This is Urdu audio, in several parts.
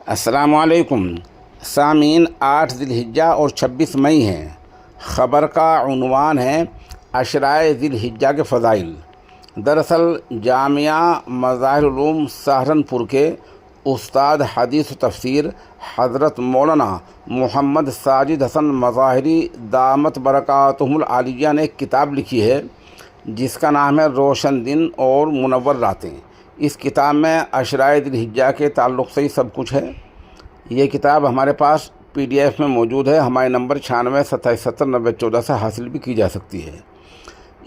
السلام علیکم سامعین، 8 ذی الحجہ اور 26 مئی ہے۔ خبر کا عنوان ہے عشرۂ ذی الحجہ کے فضائل۔ دراصل جامعہ مظاہر العلوم سہارنپور کے استاد حدیث و تفسیر حضرت مولانا محمد ساجد حسن مظاہری دامت برکاتہم العالیہ نے ایک کتاب لکھی ہے جس کا نام ہے روشن دن اور منور راتیں۔ اس کتاب میں عشرۂ ذی الحجہ کے تعلق سے ہی سب کچھ ہے۔ یہ کتاب ہمارے پاس PDF میں موجود ہے۔ ہمارے نمبر 9627709014 سے حاصل بھی کی جا سکتی ہے۔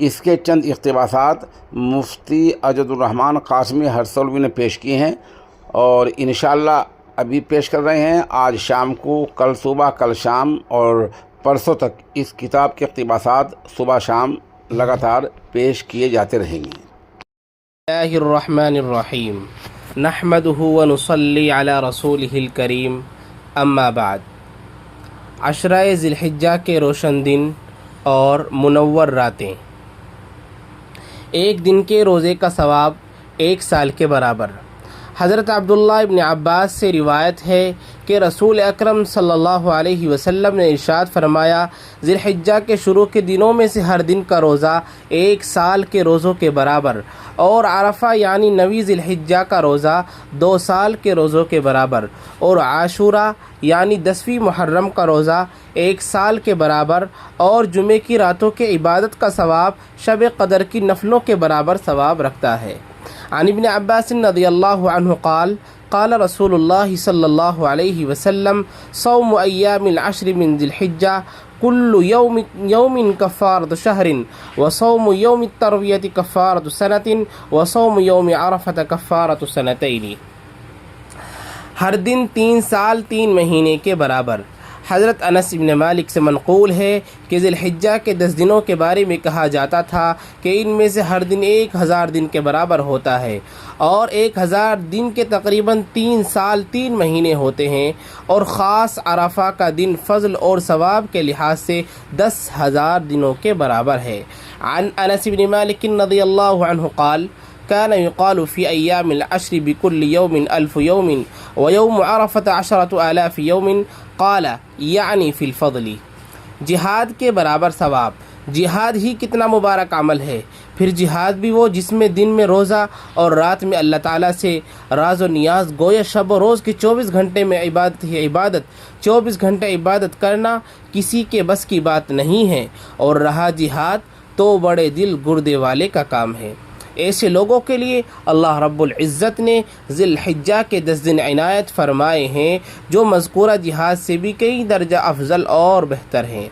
اس کے چند اقتباسات مفتی اجد الرحمن قاسمی ہرسولوی نے پیش کیے ہیں اور انشاءاللہ ابھی پیش کر رہے ہیں۔ آج شام کو، کل صبح، کل شام اور پرسوں تک اس کتاب کے اقتباسات صبح شام لگاتار پیش کیے جاتے رہیں گے۔ اللہ الرحمن الرحیم، نحمدہ ونصلی علی رسولہ الکریم، اما بعد۔ عشرۂ ذی الحجہ کے روشن دن اور منور راتیں۔ ایک دن کے روزے کا ثواب 1 سال کے برابر۔ حضرت عبداللہ ابن عباس سے روایت ہے کہ رسول اکرم صلی اللہ علیہ وسلم نے ارشاد فرمایا، ذی الحجہ کے شروع کے دنوں میں سے ہر دن کا روزہ 1 سال کے روزوں کے برابر، اور عرفہ یعنی 9 ذی الحجہ کا روزہ 2 سال کے روزوں کے برابر، اور عاشورہ یعنی 10ویں محرم کا روزہ 1 سال کے برابر، اور جمعے کی راتوں کے عبادت کا ثواب شب قدر کی نفلوں کے برابر ثواب رکھتا ہے۔ عن ابن عباس رضی اللہ عنہ قال قال رسول اللہ صلی اللہ علیہ وسلم صوم ایام العشر من ذی الحجہ کل یوم کفارۃ شہر وصوم یوم الترویۃ کفارۃ سنۃ وصوم یوم عرفۃ کفارۃ سنتین۔ ہر دن 3 سال 3 مہینے کے برابر۔ حضرت انس بن مالک سے منقول ہے کہ ذی الحجہ کے 10 دنوں کے بارے میں کہا جاتا تھا کہ ان میں سے ہر دن 1000 دن کے برابر ہوتا ہے، اور 1000 دن کے تقریباً 3 سال 3 مہینے ہوتے ہیں، اور خاص عرفہ کا دن فضل اور ثواب کے لحاظ سے 10,000 دنوں کے برابر ہے۔ عن انس بن مالک رضی اللہ عنہ قال كان يقال في أيام العشر بكل يوم 1000 يوم ويوم عرفة 10,000 يوم قال يعني في الفضل۔ جہاد کے برابر ثواب۔ جہاد ہی کتنا مبارک عمل ہے۔ پھر جہاد بھی وہ جس میں دن میں روزہ اور رات میں اللہ تعالیٰ سے راز و نیاز، گویا شب و روز کے 24 گھنٹے میں عبادت ہی عبادت، 24 گھنٹے عبادت کرنا کسی کے بس کی بات نہیں ہے، اور رہا جہاد تو بڑے دل گردے والے کا کام ہے۔ ایسے لوگوں کے لیے اللہ رب العزت نے ذی الحجہ کے 10 دن عنایت فرمائے ہیں جو مذکورہ جہاد سے بھی کئی درجہ افضل اور بہتر ہیں۔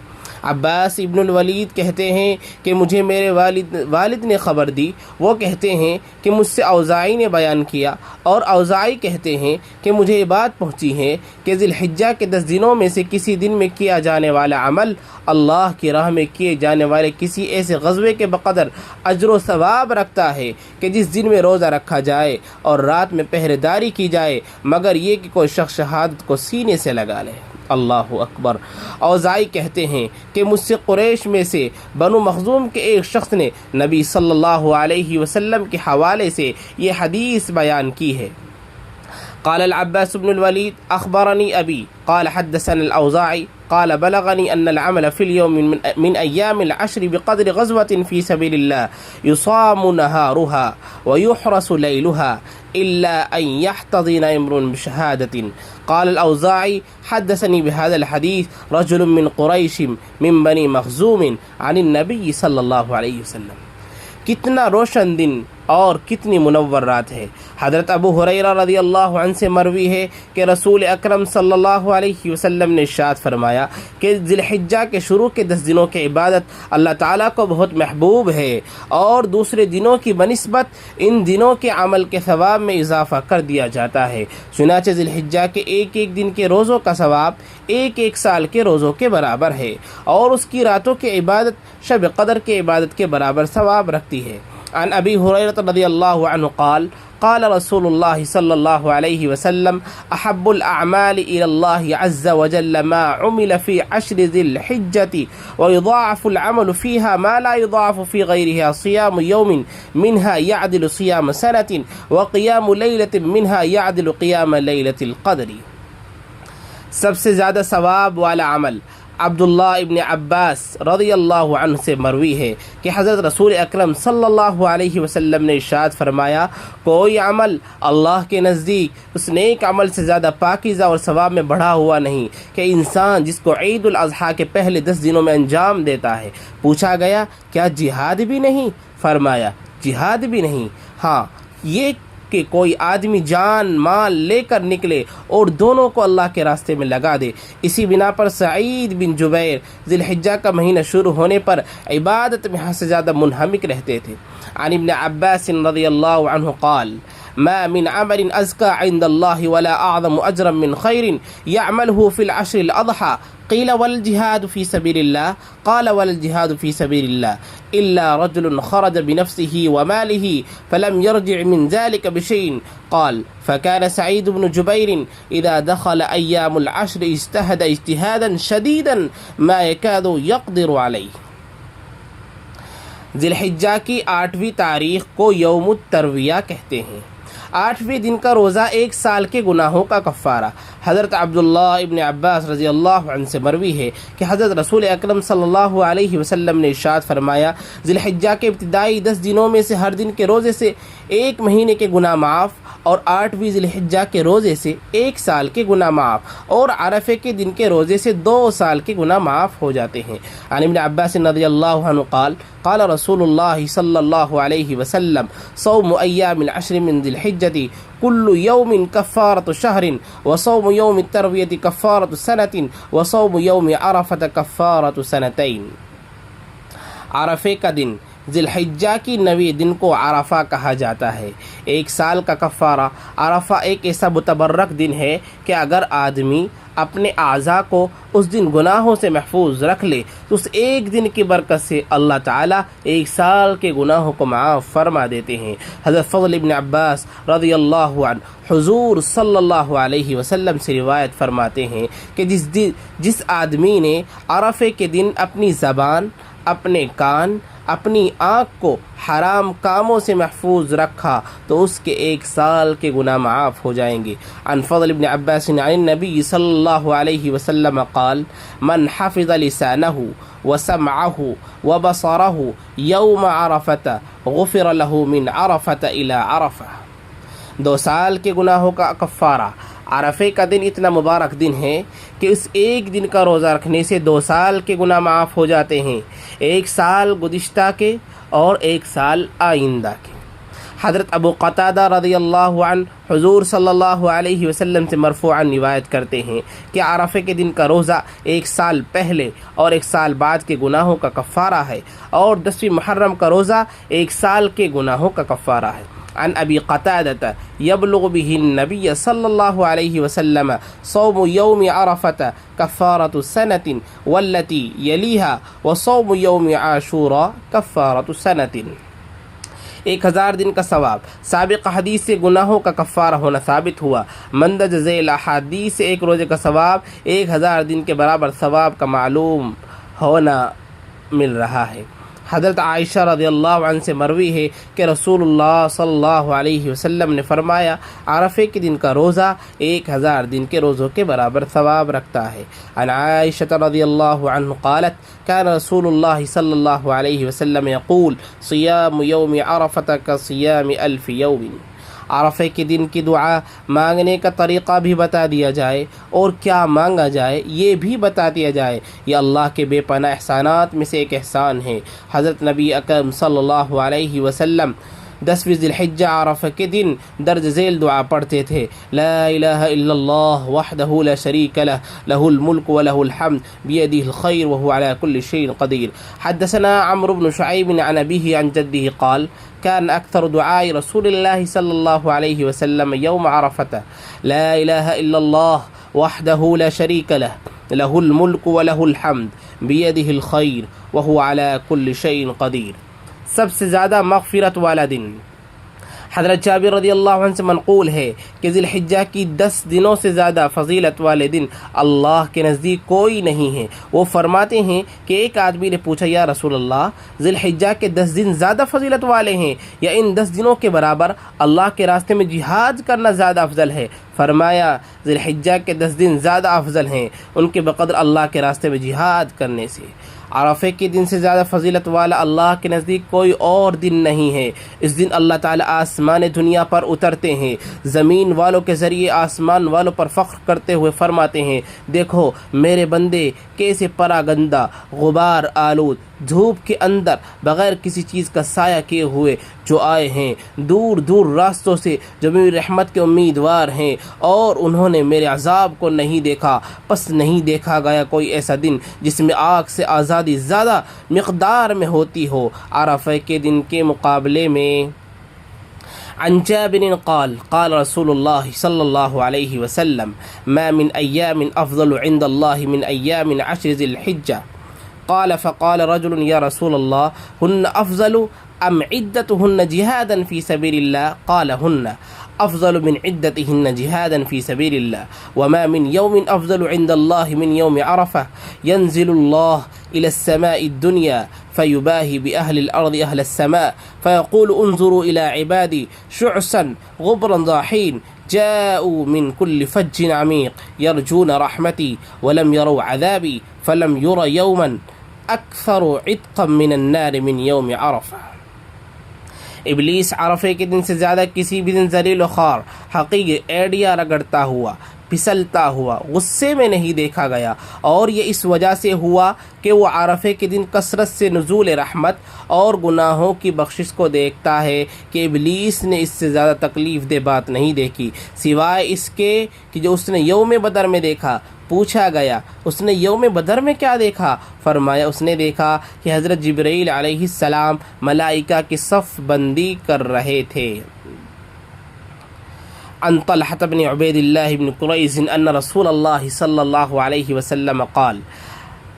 عباس ابن الولید کہتے ہیں کہ مجھے میرے والد نے خبر دی۔ وہ کہتے ہیں کہ مجھ سے اوزاعی نے بیان کیا، اور اوزاعی کہتے ہیں کہ مجھے یہ بات پہنچی ہے کہ ذی الحجہ کے 10 دنوں میں سے کسی دن میں کیا جانے والا عمل اللہ کی راہ میں کیے جانے والے کسی ایسے غزوے کے بقدر اجر و ثواب رکھتا ہے کہ جس دن میں روزہ رکھا جائے اور رات میں پہرے داری کی جائے، مگر یہ کہ کوئی شخص شہادت کو سینے سے لگا لے۔ اللہ اکبر۔ اوزاعی کہتے ہیں کہ مجھ سے قریش میں سے بنو مخزوم کے ایک شخص نے نبی صلی اللہ علیہ وسلم کے حوالے سے یہ حدیث بیان کی ہے۔ قال العباس بن الوليد أخبرني أبي قال حدثنا الأوزاعي قال بلغني أن العمل في اليوم من أيام العشر بقدر غزوة في سبيل الله يصام نهارها ويحرس ليلها إلا أن يحتضن امرؤ بشهادة۔ قال الأوزاعي حدثني بهذا الحديث رجل من قريش من بني مخزوم عن النبي صلى الله عليه وسلم۔ کتنا روشن دن اور کتنی منور رات ہے۔ حضرت ابو ہریرہ رضی اللہ عنہ سے مروی ہے کہ رسول اکرم صلی اللہ علیہ وسلم نے ارشاد فرمایا کہ ذی الحجہ کے شروع کے 10 دنوں کی عبادت اللہ تعالیٰ کو بہت محبوب ہے، اور دوسرے دنوں کی بنسبت ان دنوں کے عمل کے ثواب میں اضافہ کر دیا جاتا ہے۔ چنانچہ ذی الحجہ کے ایک دن کے روزوں کا ثواب 1 سال کے روزوں کے برابر ہے، اور اس کی راتوں کی عبادت شب قدر کے عبادت کے برابر ثواب رکھتی ہے۔ عن ابی ہریرہ رضی اللہ عنہ قال قال رسول اللہ صلی اللہ علیہ وسلم احب الاعمال الى اللہ عز وجل ما عمل في 10 ذی الحجة ويضاعف العمل فيها ما لا يضاعف في غيرها صيام يوم منها يعدل صيام سنة وقيام ليلة منها يعدل قيام ليلة القدر۔ سب سے زیادہ ثواب والا عمل عبداللہ ابن عباس رضی اللہ عنہ سے مروی ہے کہ حضرت رسول اکرم صلی اللہ علیہ وسلم نے ارشاد فرمایا، کوئی عمل اللہ کے نزدیک اس نیک عمل سے زیادہ پاکیزہ اور ثواب میں بڑھا ہوا نہیں کہ انسان جس کو عید الاضحیٰ کے پہلے 10 دنوں میں انجام دیتا ہے۔ پوچھا گیا، کیا جہاد بھی نہیں؟ فرمایا، جہاد بھی نہیں، ہاں یہ کہ کوئی آدمی جان مال لے کر نکلے اور دونوں کو اللہ کے راستے میں لگا دے۔ اسی بنا پر سعید بن جبیر ذی الحجہ کا مہینہ شروع ہونے پر عبادت میں حد سے زیادہ منہمک رہتے تھے۔ عن ابن عباس رضی اللہ عنہ قال ما من عمل أزكى عند الله ولا أعظم أجرا من خير يعمله في العشر الأضحى قيل والجهاد في سبيل الله قال والجهاد في سبيل الله إلا رجل خرج بنفسه وماله فلم يرجع من ذلك بشيء قال فكان سعيد بن جبير إذا دخل أيام العشر اجتهد اجتهادا شديدا ما يكاد يقدر عليه۔ ذی الحجہ کی 8ویں تاریخ کو یوم الترویہ کہتے ہیں۔ 8ویں دن کا روزہ 1 سال کے گناہوں کا کفارہ۔ حضرت عبداللہ ابن عباس رضی اللہ عنہ سے مروی ہے کہ حضرت رسول اکرم صلی اللہ علیہ وسلم نے ارشاد فرمایا، ذی الحجہ کے ابتدائی 10 دنوں میں سے ہر دن کے روزے سے 1 مہینے کے گناہ معاف، اور 8ویں ذی الحجہ کے روزے سے 1 سال کے گناہ معاف، اور عرفے کے دن کے روزے سے 2 سال کے گناہ معاف ہو جاتے ہیں۔ عن ابن عباس رضی اللہ عنہ قال قال رسول اللہ صلی اللہ علیہ وسلم صوم ایام العشر من ذی الحجہ كل يوم كفارة شهر وصوم يوم التروية كفارة سنة وصوم يوم عرفة كفارة سنتين۔ عرفے کا دن ذی الحجہ کی 9ویں دن کو عرفہ کہا جاتا ہے۔ 1 سال کا کفارہ۔ عرفہ ایک ایسا متبرک دن ہے کہ اگر آدمی اپنے اعضاء کو اس دن گناہوں سے محفوظ رکھ لے تو اس ایک دن کی برکت سے اللہ تعالیٰ 1 سال کے گناہوں کو معاف فرما دیتے ہیں۔ حضرت فضل ابن عباس رضی اللہ عنہ حضور صلی اللہ علیہ وسلم سے روایت فرماتے ہیں کہ جس آدمی نے عرفے کے دن اپنی زبان، اپنے کان، اپنی آنکھ کو حرام کاموں سے محفوظ رکھا تو اس کے 1 سال کے گناہ معاف ہو جائیں گے۔ عن فضل ابن عباس عن النبی صلی اللہ علیہ وسلم قال من حفظ لسانه وسمعه وبصره يوم عرفة غفر له من عرفة إلى عرفة۔ 2 سال کے گناہوں کا کفارہ۔ عرفے کا دن اتنا مبارک دن ہے کہ اس ایک دن کا روزہ رکھنے سے 2 سال کے گناہ معاف ہو جاتے ہیں، 1 سال گزشتہ کے اور 1 سال آئندہ کے۔ حضرت ابو قتادہ رضی اللہ عنہ حضور صلی اللہ علیہ وسلم سے مرفوعاً روایت کرتے ہیں کہ عرفے کے دن کا روزہ 1 سال پہلے اور 1 سال بعد کے گناہوں کا کفارہ ہے، اور 10ویں محرم کا روزہ 1 سال کے گناہوں کا کفارہ ہے۔ عن ابی قتادہ یبلغ به النبی صلی اللہ علیہ وسلم صوم یوم عرفة کفارة سنة والتي یلیها وصوم یوم عاشوراء کفارة سنة۔ 1000 دن کا ثواب۔ سابق حدیث سے گناہوں کا کفارہ ہونا ثابت ہوا۔ مندرج ذیل احادیث سے 1 روزے کا ثواب 1000 دن کے برابر ثواب کا معلوم ہونا مل رہا ہے۔ حضرت عائشہ رضی اللہ عنہ سے مروی ہے کہ رسول اللہ صلی اللہ علیہ وسلم نے فرمایا، عرفے کے دن کا روزہ 1000 دن کے روزوں کے برابر ثواب رکھتا ہے۔ عن عائشہ رضی اللہ عنہ قالت كان رسول اللہ صلی اللہ علیہ وسلم يقول صيام يوم عرفة كصيام 1000 يوم۔ عرفے کے دن کی دعا مانگنے کا طریقہ بھی بتا دیا جائے اور کیا مانگا جائے یہ بھی بتا دیا جائے۔ یہ اللہ کے بے پناہ احسانات میں سے ایک احسان ہے۔ حضرت نبی اکرم صلی اللہ علیہ وسلم 10ویں ذی الحجہ عرفہ کے دن درج ذیل دعا پڑھتے تھے، لا الہ الا اللہ وحدہ لا شریک لہ لہ الملک ولہ الحمد بیدہ الخیر وہو علی کل شیء قدیر۔ حدثنا عمرو بن شعیب عن ابیہ عن جدہ قال كان أكثر دعاء رسول الله صلى الله عليه وسلم يوم عرفة لا إله إلا الله وحده لا شريك له له الملك وله الحمد بيده الخير وهو على كل شيء قدير۔ سب سے زیادہ مغفرت والا دن۔ حضرت جابر رضی اللہ عنہ سے منقول ہے کہ ذی الحجہ کی 10 دنوں سے زیادہ فضیلت والے دن اللہ کے نزدیک کوئی نہیں ہے۔ وہ فرماتے ہیں کہ ایک آدمی نے پوچھا، یا رسول اللہ، ذی الحجہ کے 10 دن زیادہ فضیلت والے ہیں یا ان 10 دنوں کے برابر اللہ کے راستے میں جہاد کرنا زیادہ افضل ہے؟ فرمایا ذی الحجہ کے 10 دن زیادہ افضل ہیں ان کے بقدر اللہ کے راستے میں جہاد کرنے سے۔ عرفے کے دن سے زیادہ فضیلت والا اللہ کے نزدیک کوئی اور دن نہیں ہے۔ اس دن اللہ تعالیٰ آسمان دنیا پر اترتے ہیں، زمین والوں کے ذریعے آسمان والوں پر فخر کرتے ہوئے فرماتے ہیں، دیکھو میرے بندے کیسے پراگندہ، غبار آلود، دھوپ کے اندر بغیر کسی چیز کا سایہ کیے ہوئے جو آئے ہیں، دور دور راستوں سے جو میری رحمت کے امیدوار ہیں، اور انہوں نے میرے عذاب کو نہیں دیکھا۔ پس نہیں دیکھا گیا کوئی ایسا دن جس میں آگ سے آزادی زیادہ مقدار میں ہوتی ہو عرفہ کے دن کے مقابلے میں۔ عن جابر قال قال رسول الله صلى الله عليه وسلم ما من أيام أفضل عند الله من أيام 10 ذي الحجة قال فقال رجل يا رسول الله هن أفضل أم عدتهن جهادا في سبيل الله قال هن أفضل من عدتهن جهادا في سبيل الله وما من يوم أفضل عند الله من يوم عرفة ينزل الله إلى السماء الدنيا فيباهي بأهل الأرض أهل السماء فيقول انظروا إلى عبادي شعثا غبرا ضاحين جاءوا من كل فج عميق يرجون رحمتي ولم يروا عذابي فلم ير يوما أكثر عتقا من النار من يوم عرفة۔ ابلیس عرفے کے دن سے زیادہ کسی بھی دن ذلیل و خوار، حقیر، ایڑیا رگڑتا ہوا، پھسلتا ہوا، غصے میں نہیں دیکھا گیا، اور یہ اس وجہ سے ہوا کہ وہ عرفے کے دن کثرت سے نزول رحمت اور گناہوں کی بخشش کو دیکھتا ہے کہ ابلیس نے اس سے زیادہ تکلیف دہ بات نہیں دیکھی سوائے اس کے کہ جو اس نے یوم بدر میں دیکھا۔ پوچھا گیا اس نے یوم بدر میں کیا دیکھا؟ فرمایا اس نے دیکھا کہ حضرت جبرائیل علیہ السلام ملائکہ کی صف بندی کر رہے تھے۔ عن طلحة بن عبید اللہ بن قریظ ان رسول اللہ صلی اللہ علیہ وسلم قال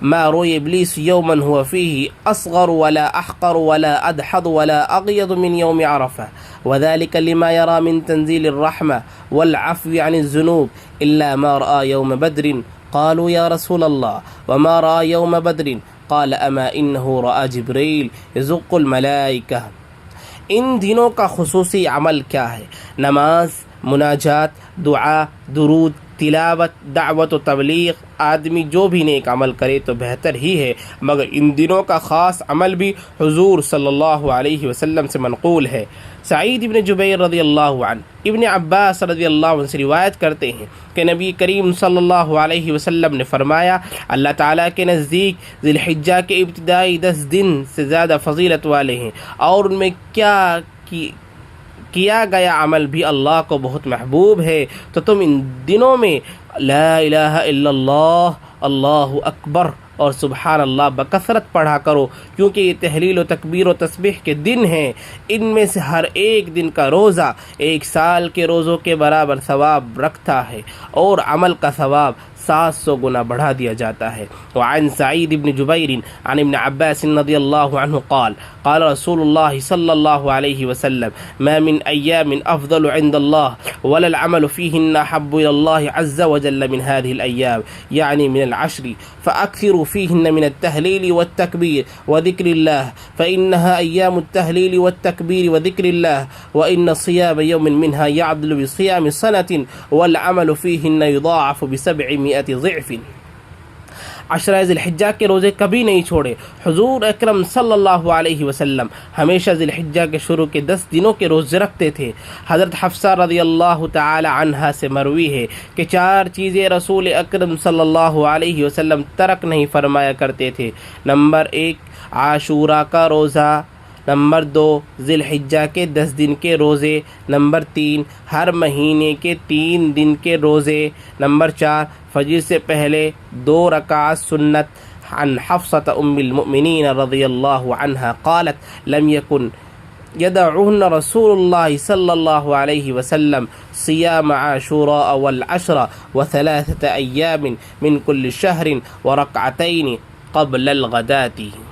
ما روي إبليس يوما هو فيه أصغر ولا أحقر ولا أدحض ولا أغيض من يوم عرفة وذلك لما يرى من تنزيل الرحمة والعفو عن الذنوب إلا ما رأى يوم بدر قالوا يا رسول الله وما رأى يوم بدر قال أما إنه رأى جبريل يزق الملائكة۔ ان دنوں کا خصوصی عمل کیا ہے؟ نماز، مناجات، دعا، درود، تلاوت، دعوت و تبلیغ۔ آدمی جو بھی نیک عمل کرے تو بہتر ہی ہے، مگر ان دنوں کا خاص عمل بھی حضور صلی اللہ علیہ وسلم سے منقول ہے۔ سعید ابن جبیر رضی اللہ عنہ ابن عباس رضی اللہ عنہ سے روایت کرتے ہیں کہ نبی کریم صلی اللہ علیہ وسلم نے فرمایا، اللہ تعالیٰ کے نزدیک ذی الحجہ کے ابتدائی 10 دن سے زیادہ فضیلت والے ہیں، اور ان میں کیا گیا عمل بھی اللہ کو بہت محبوب ہے، تو تم ان دنوں میں لا الہ الا اللہ، اللہ اکبر اور سبحان اللہ بکثرت پڑھا کرو، کیونکہ یہ تحلیل و تکبیر و تسبیح کے دن ہیں۔ ان میں سے ہر ایک دن کا روزہ 1 سال کے روزوں کے برابر ثواب رکھتا ہے، اور عمل کا ثواب 700 گنا بڑھا دیا جاتا ہے۔ وعن سعید بن جبیر عن ابن عباس رضی اللہ عنہ قال قال رسول اللہ صلی اللہ علیہ وسلم ما من ایام افضل عند اللہ ولا العمل فيهن احب الى الله عز وجل من هذه الايام يعني من العشر فاكثروا فيهن من التهليل والتكبير وذكر الله فانها ايام التهليل والتكبير وذكر الله وان صيام يوم منها يعدل بصيام سنة والعمل فيهن يضاعف ب700 ضعف۔ عشرہ ذی الحجہ کے روزے کبھی نہیں چھوڑے۔ حضور اکرم صلی اللہ علیہ وسلم ہمیشہ ذی الحجہ کے شروع کے 10 دنوں کے روزے رکھتے تھے۔ حضرت حفصہ رضی اللہ تعالی عنہا سے مروی ہے کہ 4 چیزیں رسول اکرم صلی اللہ علیہ وسلم ترک نہیں فرمایا کرتے تھے۔ نمبر 1 عاشورہ کا روزہ، نمبر 2 ذی الحجہ کے 10 دن کے روزے، نمبر 3 ہر مہینے کے 3 دن کے روزے، نمبر 4 فجر سے پہلے 2 رکعات سنت۔ عن حفصة ام المؤمنین رضی اللہ عنہا قالت لم يكن يدعهن رسول الله صلی اللہ علیہ وسلم صيام عاشوراء والعشر و3 أيام من كل شهر وركعتين قبل الغداة۔